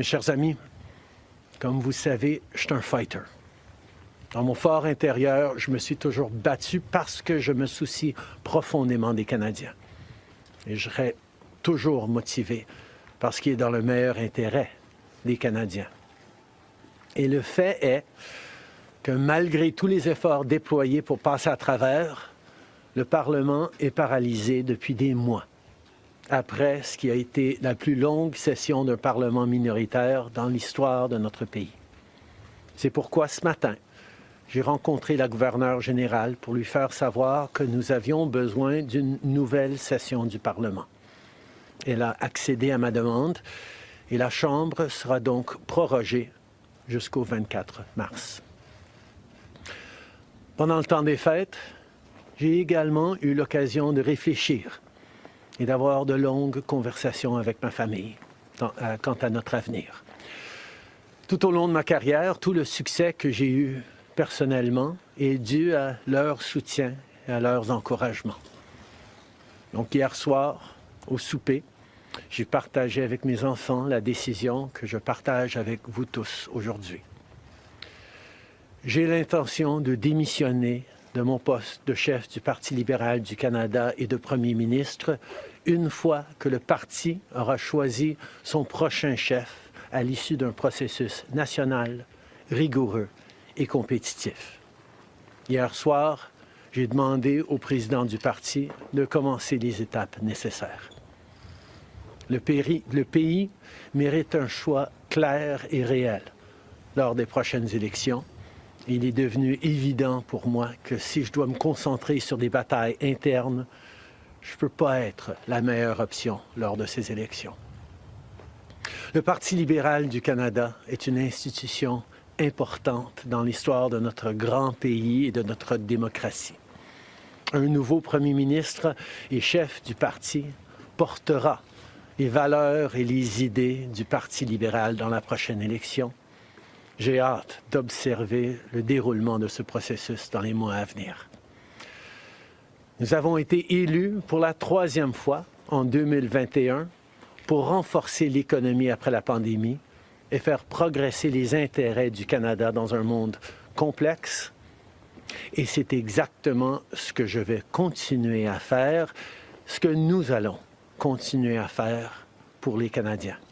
Mes chers amis, comme vous savez, je suis un fighter. Dans mon fort intérieur, je me suis toujours battu parce que je me soucie profondément des Canadiens. Et je serai toujours motivé par ce qui est dans le meilleur intérêt des Canadiens. Et le fait est que malgré tous les efforts déployés pour passer à travers, le Parlement est paralysé depuis des mois, après ce qui a été la plus longue session d'un Parlement minoritaire dans l'histoire de notre pays. C'est pourquoi ce matin, j'ai rencontré la gouverneure générale pour lui faire savoir que nous avions besoin d'une nouvelle session du Parlement. Elle a accédé à ma demande et la Chambre sera donc prorogée jusqu'au 24 mars. Pendant le temps des fêtes, j'ai également eu l'occasion de réfléchir et d'avoir de longues conversations avec ma famille quant à notre avenir. Tout au long de ma carrière, tout le succès que j'ai eu personnellement est dû à leur soutien et à leurs encouragements. Donc hier soir, au souper, j'ai partagé avec mes enfants la décision que je partage avec vous tous aujourd'hui. J'ai l'intention de démissionner de mon poste de chef du Parti libéral du Canada et de premier ministre une fois que le parti aura choisi son prochain chef à l'issue d'un processus national, rigoureux et compétitif. Hier soir, j'ai demandé au président du parti de commencer les étapes nécessaires. Le pays mérite un choix clair et réel lors des prochaines élections. Il est devenu évident pour moi que si je dois me concentrer sur des batailles internes, je ne peux pas être la meilleure option lors de ces élections. Le Parti libéral du Canada est une institution importante dans l'histoire de notre grand pays et de notre démocratie. Un nouveau premier ministre et chef du parti portera les valeurs et les idées du Parti libéral dans la prochaine élection. J'ai hâte d'observer le déroulement de ce processus dans les mois à venir. Nous avons été élus pour la 3e fois en 2021 pour renforcer l'économie après la pandémie et faire progresser les intérêts du Canada dans un monde complexe. Et c'est exactement ce que je vais continuer à faire, ce que nous allons continuer à faire pour les Canadiens.